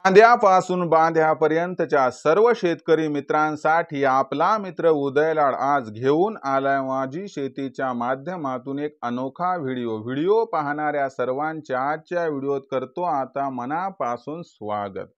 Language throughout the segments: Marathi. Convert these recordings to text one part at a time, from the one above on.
कांद्यापासून बांध्यापर्यंतच्या सर्व शेतकरी मित्रांसाठी आपला मित्र उदयलाड आज घेऊन आलाय माझी शेतीच्या माध्यमातून एक अनोखा व्हिडिओ पाहणाऱ्या सर्वांच्या आजच्या व्हिडिओत करतो आता मनापासून स्वागत।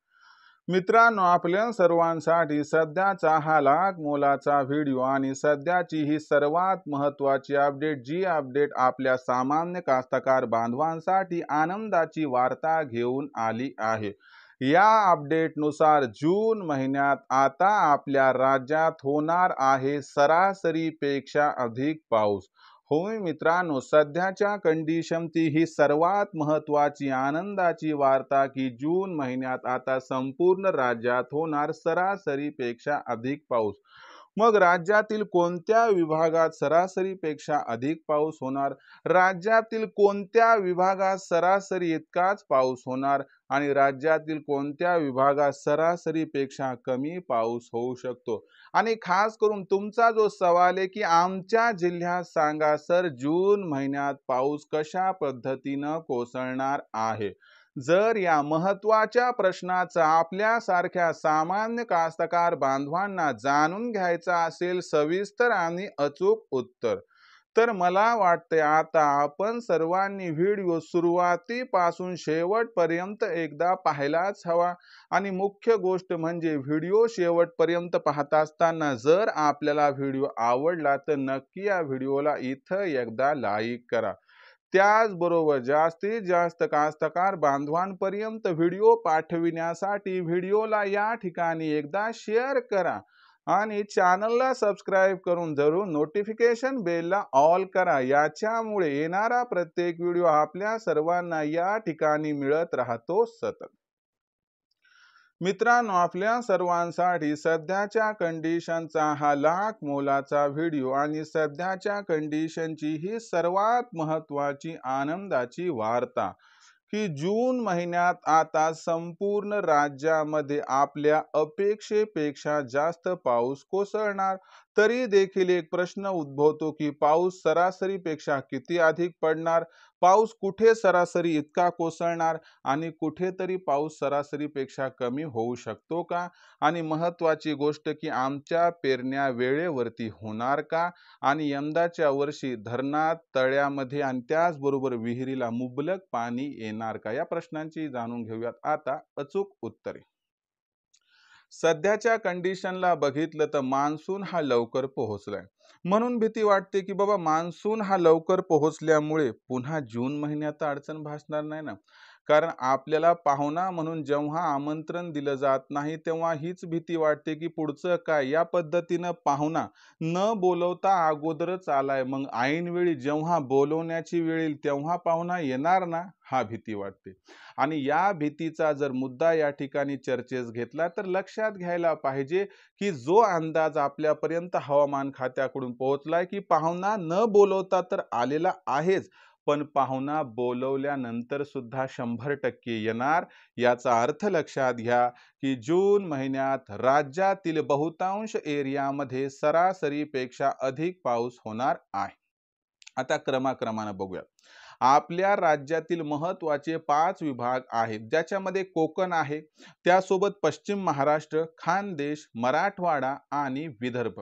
मित्रांनो, आपल्या सर्वांसाठी सध्याचा हा लाख मोलाचा व्हिडिओ आणि सध्याची ही सर्वात महत्त्वाची अपडेट, जी अपडेट आपल्या सामान्य कास्तकार बांधवांसाठी आनंदाची वार्ता घेऊन आली आहे। या अपडेटनुसार जून महिन्यात आता आपल्या राज्यात होणार आहे सरासरीपेक्षा अधिक पाऊस। होय मित्रांनो, सध्याच्या कंडिशनची ही सर्वात महत्त्वाची आनंदाची वार्ता की जून महिन्यात आता संपूर्ण राज्यात होणार सरासरीपेक्षा अधिक पाऊस। मग राज्यातील कोणत्या विभागात सरासरीपेक्षा अधिक पाऊस होणार, राज्यातील कोणत्या विभागात सरासरी इतकाच पाऊस होणार आणि राज्यातील कोणत्या विभागात सरासरीपेक्षा कमी पाऊस होऊ शकतो। आणि खास करून तुमचा जो सवाल आहे की आमच्या जिल्ह्यात सांगा सर, जून महिन्यात पाऊस कशा पद्धतीने कोसळणार आहे। जर या महत्त्वाच्या प्रश्नाचा आपल्यासारख्या सामान्य कास्तकार बांधवांना जाणून घ्यायचा असेल सविस्तर आणि अचूक उत्तर, तर मला वाटते आता आपण सर्वांनी व्हिडिओ सुरुवातीपासून शेवटपर्यंत एकदा पाहायलाच हवा। आणि मुख्य गोष्ट म्हणजे व्हिडिओ शेवटपर्यंत पाहत असताना जर आपल्याला व्हिडिओ आवडला तर नक्की या व्हिडिओला इथं एकदा लाईक करा। त्याचबरोबर जास्तीत जास्त कास्तकार बांधवांपर्यंत व्हिडिओ पाठविण्यासाठी व्हिडिओला या ठिकाणी एकदा शेअर करा आणि चॅनलला सबस्क्राइब करून जरूर नोटिफिकेशन बेलला ऑल करा। याच्यामुळे येणारा प्रत्येक व्हिडिओ आपल्या सर्वांना या ठिकाणी मिळत राहतो सतत। मित्रांनो, आपल्या सर्वांसाठी सध्याच्या कंडिशनचा हा लाख मोलाचा व्हिडिओ आणि सध्याच्या कंडिशनची ही सर्वात महत्त्वाची आनंदाची वार्ता की जून महिन्यात आता संपूर्ण राज्यामध्ये आपल्या अपेक्षेपेक्षा जास्त पाऊस कोसळणार। तरी देखील एक प्रश्न उद्भवतो की पाऊस सरासरीपेक्षा किती अधिक पडणार, पाऊस कुठे सरासरी इतका कोसळणार आणि कुठेतरी पाऊस सरासरीपेक्षा कमी होऊ शकतो का, आणि महत्त्वाची गोष्ट की आमच्या पेरण्या वेळेवरती होणार का, आणि यंदाच्या वर्षी धरणात, तळ्यामध्ये आणि त्याचबरोबर विहिरीला मुबलक पाणी येणार का, या प्रश्नांची जाणून घेऊयात आता अचूक उत्तरे। सध्याच्या कंडिशनला बघितलं तर मान्सून हा लवकर पोहोचलाय, म्हणून भीती वाटते की बाबा मान्सून हा लवकर पोहोचल्यामुळे पुन्हा जून महिन्यात अडचण भासणार नाही ना। कारण आपल्याला पाहुणा म्हणून जेव्हा आमंत्रण दिलं जात नाही तेव्हा हीच भीती वाटते की पुढचं काय, या पद्धतीनं पाहुणा न बोलवता अगोदरच आलाय, मग ऐनवेळी जेव्हा बोलवण्याची वेळ येईल तेव्हा पाहुणा येणार ना, हा भीती वाटते। आणि या भीतीचा जर मुद्दा या ठिकाणी चर्चेस घेतला तर लक्षात घ्यायला पाहिजे की जो अंदाज आपल्यापर्यंत हवामान खात्याकडून पोहोचलाय की पाहुणा न बोलवता तर आलेला आहेच, पण पाहुणा बोलवल्यानंतर सुद्धा 100% येणार। याचा अर्थ लक्षात घ्या की जून महिन्यात राज्यातील बहुतांश एरियामध्ये सरासरीपेक्षा अधिक पाऊस होणार आहे। आता क्रमाक्रमाने बघूया। आपल्या राज्यातील महत्त्वाचे 5 विभाग आहेत, ज्याच्यामध्ये कोकण आहे, त्यासोबत पश्चिम महाराष्ट्र, खानदेश, मराठवाडा आणि विदर्भ।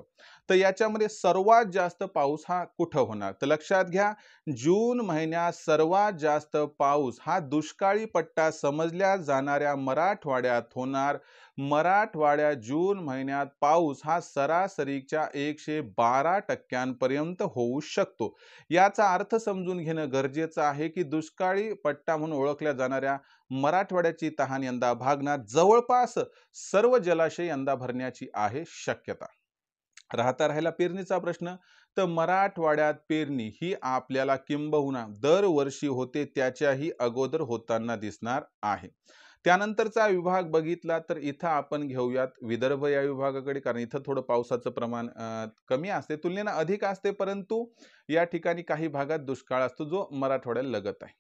तर याच्यामध्ये सर्वात जास्त पाऊस हा कुठं होणार, तर लक्षात घ्या जून महिन्यात सर्वात जास्त पाऊस हा दुष्काळी पट्टा समजल्या जाणाऱ्या मराठवाड्यात होणार। मराठवाड्यात जून महिन्यात पाऊस हा सरासरीच्या 112% होऊ शकतो। याचा अर्थ समजून घेणं गरजेचं आहे की दुष्काळी पट्टा म्हणून ओळखल्या जाणाऱ्या मराठवाड्याची तहान यंदा भागणार, जवळपास सर्व जलाशय यंदा भरण्याची आहे शक्यता। राहिला पेरणीचा प्रश्न, तर मराठवाड्यात पेरणी ही आपल्याला किंबहुना दरवर्षी होते त्याच्याही अगोदर होताना दिसणार आहे। त्यानंतरचा विभाग बघितला तर इथं आपण घेऊयात विदर्भ या विभागाकडे, कारण इथं थोडं पावसाचं प्रमाण कमी असते, तुलनेने अधिक असते, परंतु या ठिकाणी काही भागात दुष्काळ असतो जो मराठवाड्याला लगत आहे।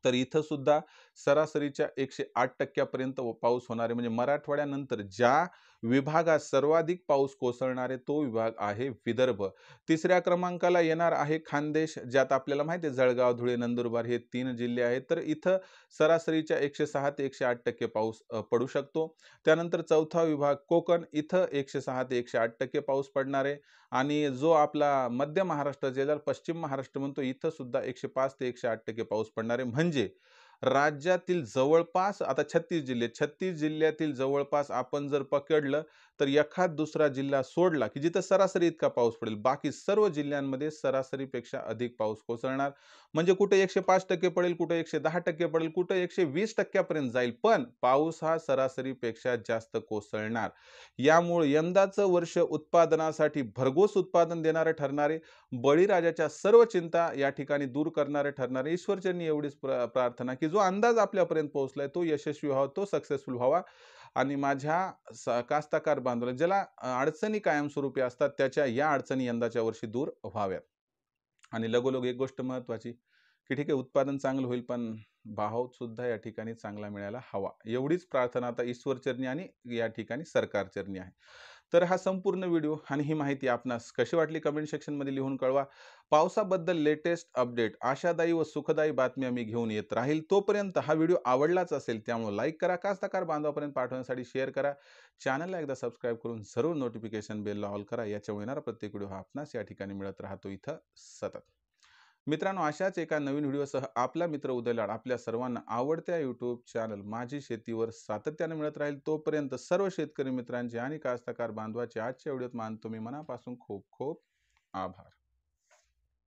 तर इथं सुद्धा सरासरीच्या 108% पाऊस होणार आहे. म्हणजे मराठवाड्यानंतर ज्या विभागात सर्वाधिक पाऊस कोसळणार आहे तो विभाग आहे विदर्भ. तिसऱ्या क्रमांकाला येणार आहे खानदेश, ज्यात आपल्याला माहिती आहे जळगाव, धुळे, नंदुरबार हे 3 जिल्हे आहेत. तर इथं सरासरीच्या 106 ते 108% पाऊस पडू शकतो. त्यानंतर चौथा विभाग कोकण, इथं 106 ते 108% पाऊस पडणार आहे. आणि जो आपला मध्य महाराष्ट्र, ज्याला पश्चिम महाराष्ट्र म्हणतो, इथं सुद्धा 105 ते 108% पाऊस पडणार आहे. म्हणजे राज्यातील जवळपास आता 36 जिल्ह्यातील जवळपास आपण जर पकडलं तर एखाद दुसरा जिल्हा सोडला की जिथं सरासरी इतका पाऊस पडेल, बाकी सर्व जिल्ह्यांमध्ये सरासरीपेक्षा अधिक पाऊस कोसळणार. म्हणजे कुठे 105% पडेल, कुठे 110% पडेल, कुठे 120% पर्यंत जाईल, पण पाऊस हा सरासरीपेक्षा जास्त कोसळणार. यामुळे यंदाचं वर्ष उत्पादनासाठी भरघोस उत्पादन देणारे ठरणारे, बळीराजाच्या सर्व चिंता या ठिकाणी दूर करणारे ठरणारे. ईश्वरचरणी एवढीच प्रार्थना की जो अंदाज आपल्यापर्यंत पोहोचलाय तो यशस्वी व्हावा, तो सक्सेसफुल व्हावा. आणि माझ्या कास्तकार बांधवांना ज्याला अडचणी कायमस्वरूपी असतात, त्याच्या या अडचणी यंदाच्या वर्षी दूर व्हाव्यात. आणि लगोलग एक गोष्ट महत्त्वाची, की ठीक आहे उत्पादन चांगलं होईल, पण भाव सुद्धा या ठिकाणी चांगला मिळायला हवा. एवढीच प्रार्थना आता ईश्वरचरणी आणि या ठिकाणी सरकारचरणी आहे. तर हा संपूर्ण व्हिडिओ आणि ही माहिती आपणास कशी वाटली कमेंट सेक्शनमध्ये लिहून कळवा. पावसाबद्दल लेटेस्ट अपडेट, आशादायी व सुखदायी बातम्या मी घेऊन येत राहील. तोपर्यंत हा व्हिडिओ आवडलाच असेल त्यामुळे लाईक करा, कास्तकार बांधवापर्यंत पाठवण्यासाठी शेअर करा. चॅनलला एकदा सबस्क्राईब करून सर्व नोटिफिकेशन बेलला ऑल करा. याच्यामुळे येणारा प्रत्येक व्हिडिओ हा आपणास या ठिकाणी मिळत राहतो इथं सतत. मित्रांनो, अशाच एका नवीन व्हिडिओसह आपला मित्र उदय लाड आपल्या सर्वांना आवडत्या यूट्यूब चॅनल माझी शेतीवर सातत्याने मिळत राहील. तोपर्यंत सर्व शेतकरी मित्रांचे आणि कास्तकार बांधवाचे आजच्या व्हिडिओत मानतो मी मनापासून खूप खूप आभार.